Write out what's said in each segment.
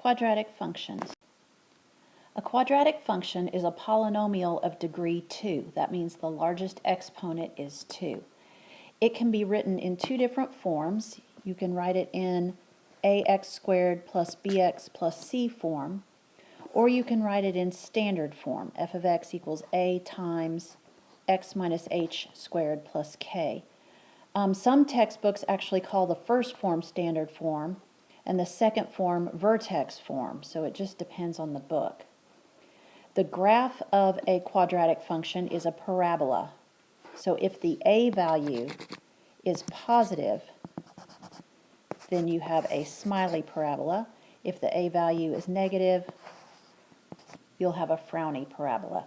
Quadratic functions. A quadratic function is a polynomial of degree 2. That means the largest exponent is 2. It can be written in two different forms. You can write it in ax squared plus bx plus c form, or you can write it in standard form, f of x equals a times x minus h squared plus k. Some textbooks actually call the first form standard form and the second form vertex form, so it just depends on the book. The graph of a quadratic function is a parabola. So if the a value is positive, then you have a smiley parabola. If the a value is negative, you'll have a frowny parabola.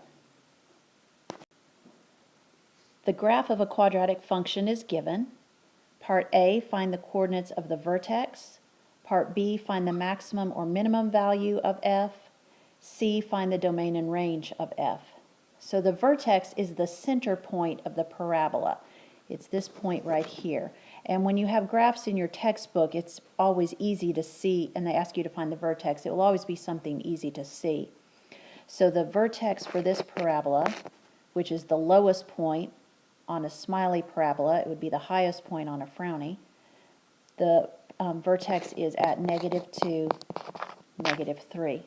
The graph of a quadratic function is given. Part A, find the coordinates of the vertex. Part B, find the maximum or minimum value of f. C, find the domain and range of f. So the vertex is the center point of the parabola. It's this point right here. And when you have graphs in your textbook, it's always easy to see, and they ask you to find the vertex. It will always be something easy to see. So the vertex for this parabola, which is the lowest point on a smiley parabola, it would be the highest point on a frowny. The vertex is at -2, -3.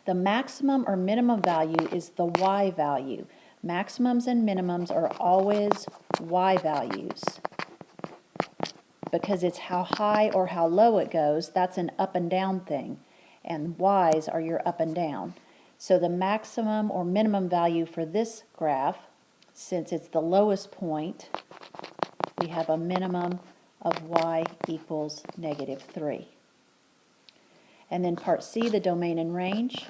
The maximum or minimum value is the y value. Maximums and minimums are always y values because it's how high or how low it goes. That's an up and down thing, and y's are your up and down. So the maximum or minimum value for this graph, since it's the lowest point, we have a minimum of y equals -3. And then part C, the domain and range.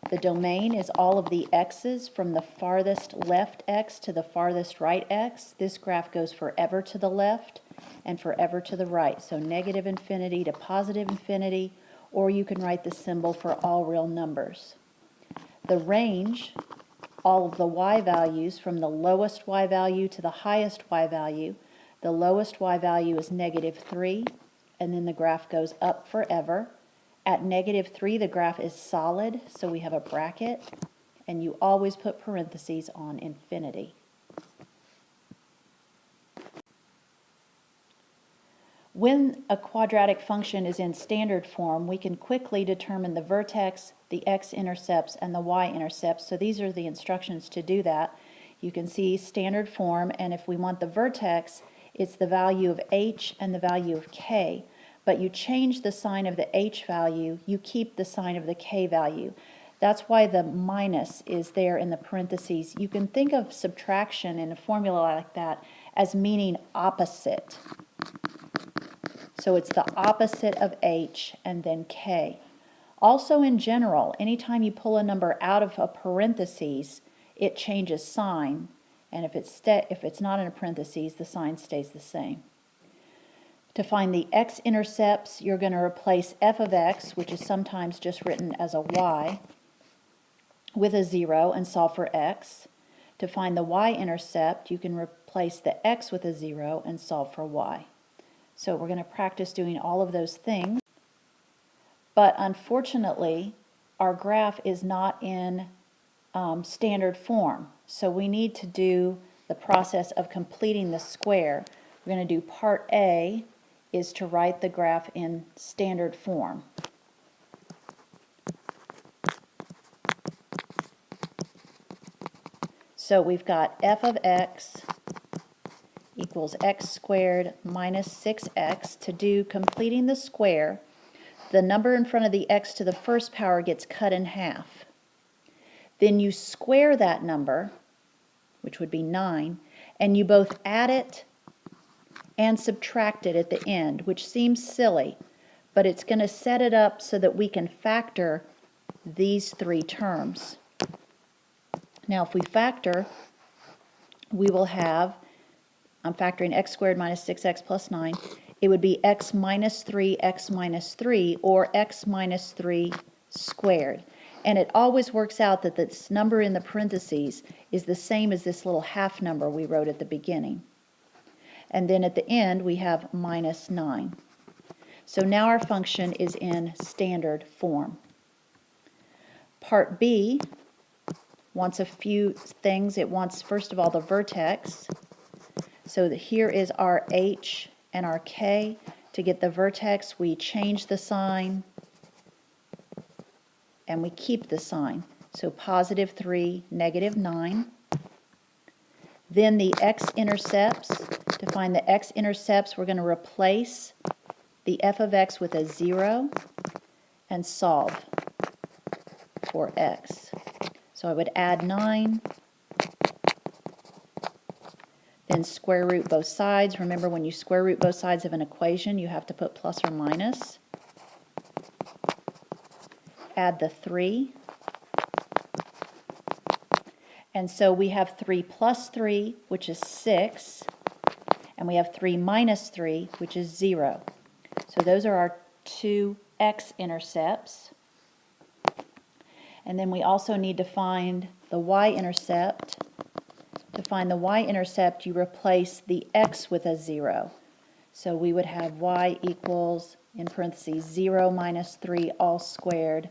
The domain is all of the x's from the farthest left x to the farthest right x. This graph goes forever to the left and forever to the right. So -infinity to +infinity, or you can write the symbol for all real numbers. The range, all of the y values from the lowest y value to the highest y value. The lowest y value is -3, and then the graph goes up forever. At -3, the graph is solid, so we have a bracket, and you always put parentheses on infinity. When a quadratic function is in standard form, we can quickly determine the vertex, the x-intercepts, and the y-intercepts. So these are the instructions to do that. You can see standard form, and if we want the vertex, it's the value of h and the value of k. But you change the sign of the h value, you keep the sign of the k value. That's why the minus is there in the parentheses. You can think of subtraction in a formula like that as meaning opposite. So it's the opposite of h and then k. Also in general, anytime you pull a number out of a parentheses, it changes sign. And if it's not in a parentheses, the sign stays the same. To find the x-intercepts, you're going to replace f of x, which is sometimes just written as a y, with a 0 and solve for x. To find the y-intercept, you can replace the x with a 0 and solve for y. So we're going to practice doing all of those things. But unfortunately, our graph is not in standard form. So we need to do the process of completing the square. We're going to do part A is to write the graph in standard form. So we've got f of x equals x squared minus 6x. To do completing the square, the number in front of the x to the first power gets cut in half. Then you square that number, which would be 9, and you both add it and subtract it at the end, which seems silly, but it's going to set it up so that we can factor these three terms. Now if we factor, we will have, I'm factoring x squared minus 6x plus 9, it would be x minus 3, or x minus 3 squared. And it always works out that this number in the parentheses is the same as this little half number we wrote at the beginning. And then at the end we have minus 9. So now our function is in standard form. Part B wants a few things. It wants, first of all, the vertex. So here is our h and our k. To get the vertex, we change the sign and we keep the sign. So positive 3, negative 9. Then the x-intercepts. To find the x-intercepts, we're going to replace the f of x with a 0 and solve for x. So I would add 9, then square root both sides. Remember, when you square root both sides of an equation, you have to put plus or minus. Add the 3. And so we have 3 plus 3, which is 6, and we have 3 minus 3, which is 0. So those are our two x-intercepts. And then we also need to find the y-intercept. To find the y-intercept, you replace the x with a 0. So we would have y equals, in parentheses, 0 minus 3 all squared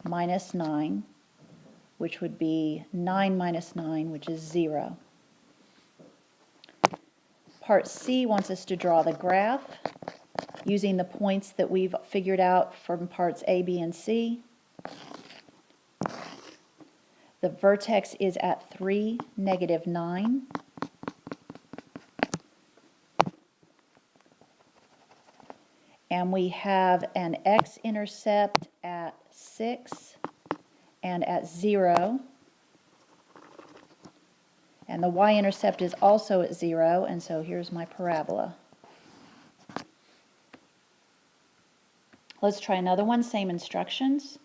minus 9, which would be 9 minus 9, which is 0. Part C wants us to draw the graph using the points that we've figured out from parts A, B, and C. The vertex is at 3, negative 9. And we have an x-intercept at 6 and at 0. And the y-intercept is also at 0, and so here's my parabola. Let's try another one, same instructions.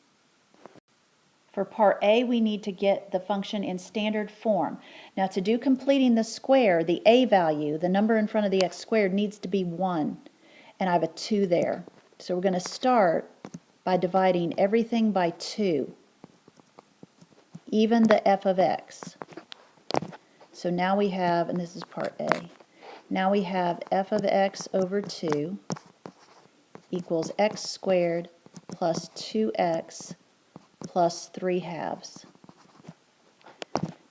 For part A, we need to get the function in standard form. Now, to do completing the square, the a value, the number in front of the x squared, needs to be 1. And I have a 2 there. So we're going to start by dividing everything by 2, even the f of x. So now we have, and this is part A, now we have f of x over 2 equals x squared plus 2x plus 3 halves.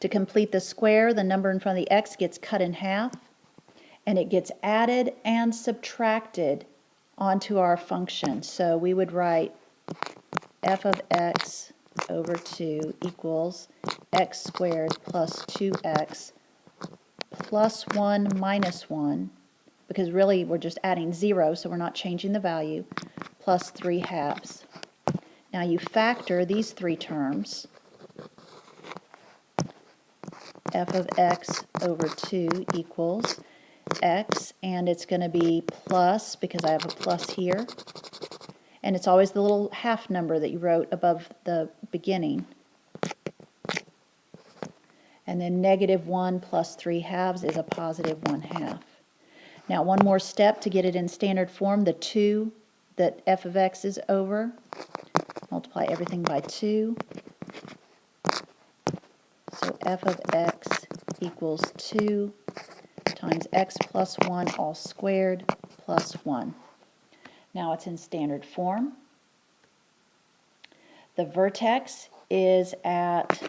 To complete the square, the number in front of the x gets cut in half, and it gets added and subtracted onto our function. So we would write f of x over 2 equals x squared plus 2x plus 1 minus 1, because really we're just adding 0, so we're not changing the value, plus 3 halves. Now you factor these three terms. F of x over 2 equals x, and it's going to be plus, because I have a plus here, and it's always the little half number that you wrote above the beginning. And then negative 1 plus 3 halves is a positive 1 half. Now one more step to get it in standard form. The 2 that f of x is over, multiply everything by 2. So f of x equals 2 times x plus 1 all squared plus 1. Now it's in standard form. The vertex is at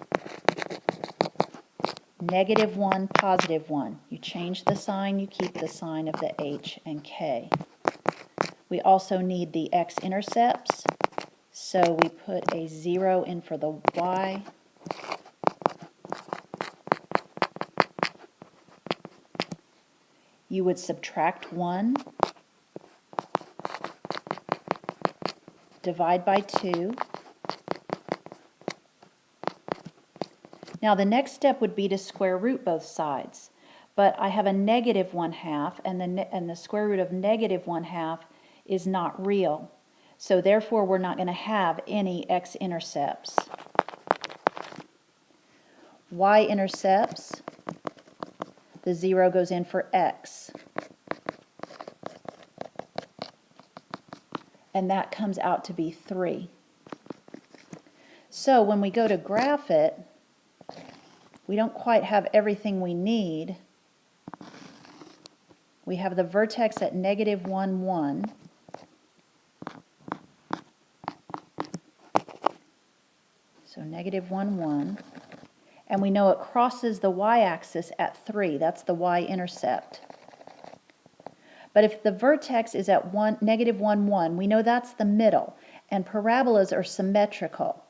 negative 1, positive 1. You change the sign, you keep the sign of the h and k. We also need the x-intercepts, so we put a 0 in for the y. You would subtract 1, divide by 2. Now the next step would be to square root both sides, but I have a negative 1/2, and the square root of negative 1/2 is not real. So therefore we're not going to have any x-intercepts. Y-intercepts, the 0 goes in for x. And that comes out to be 3. So when we go to graph it, we don't quite have everything we need. We have the vertex at negative 1, 1. So negative 1, 1. And we know it crosses the y-axis at 3. That's the y-intercept. But if the vertex is at negative 1, 1, we know that's the middle. And parabolas are symmetrical.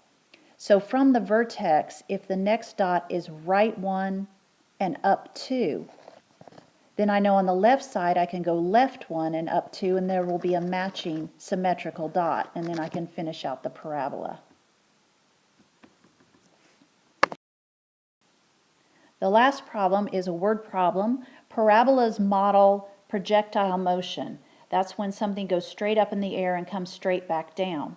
So from the vertex, if the next dot is right 1 and up 2, then I know on the left side I can go left 1 and up 2, and there will be a matching symmetrical dot, and then I can finish out the parabola. The last problem is a word problem. Parabolas model projectile motion. That's when something goes straight up in the air and comes straight back down.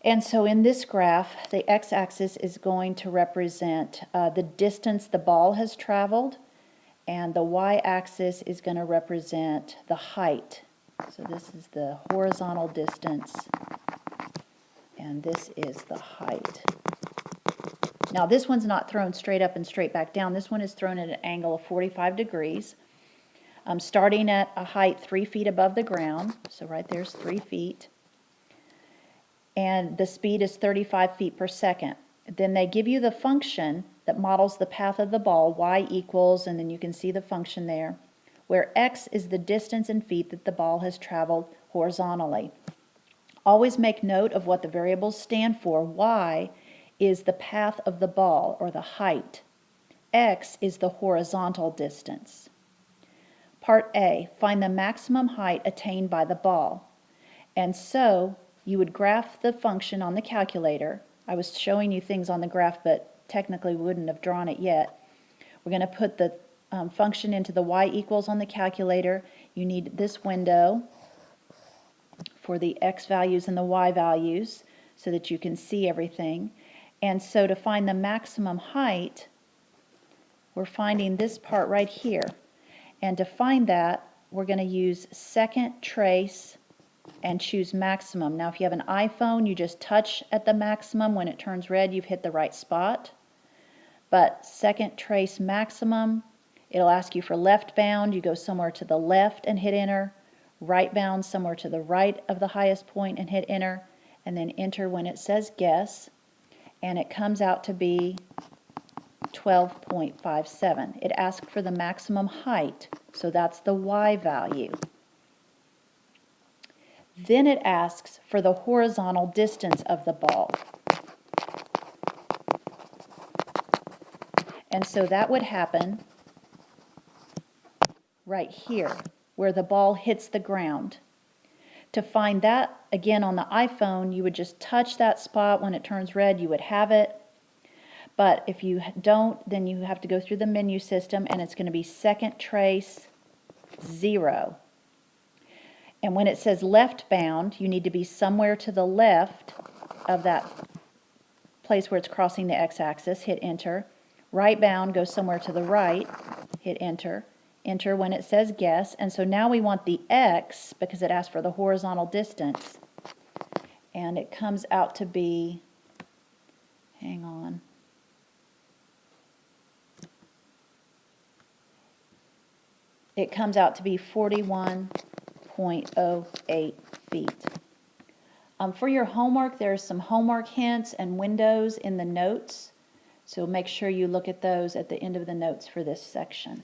And so in this graph, the x-axis is going to represent the distance the ball has traveled, and the y-axis is going to represent the height. So this is the horizontal distance, and this is the height. Now this one's not thrown straight up and straight back down. This one is thrown at an angle of 45 degrees. Starting at a height 3 feet above the ground. So right there's 3 feet. And the speed is 35 feet per second. Then they give you the function that models the path of the ball, y equals, and then you can see the function there, where x is the distance in feet that the ball has traveled horizontally. Always make note of what the variables stand for. Y is the path of the ball, or the height. X is the horizontal distance. Part A, find the maximum height attained by the ball. And so you would graph the function on the calculator. I was showing you things on the graph, but technically wouldn't have drawn it yet. We're going to put the function into the y equals on the calculator. You need this window for the x values and the y values so that you can see everything. And so to find the maximum height, we're finding this part right here. And to find that, we're going to use second trace and choose maximum. Now if you have an iPhone, you just touch at the maximum. When it turns red, you've hit the right spot. But second trace maximum, it'll ask you for left bound. You go somewhere to the left and hit enter. Right bound, somewhere to the right of the highest point and hit enter. And then enter when it says guess. And it comes out to be 12.57. It asks for the maximum height, so that's the y value. Then it asks for the horizontal distance of the ball. And so that would happen right here, where the ball hits the ground. To find that, again on the iPhone, you would just touch that spot. When it turns red, you would have it. But if you don't, then you have to go through the menu system, and it's going to be second trace 0. And when it says left bound, you need to be somewhere to the left of that place where it's crossing the x-axis, hit enter. Right bound goes somewhere to the right, hit enter. Enter when it says guess. And so now we want the x, because it asks for the horizontal distance. And it comes out to be, hang on, it comes out to be 41.08 feet. For your homework, there's some homework hints and windows in the notes. So make sure you look at those at the end of the notes for this section.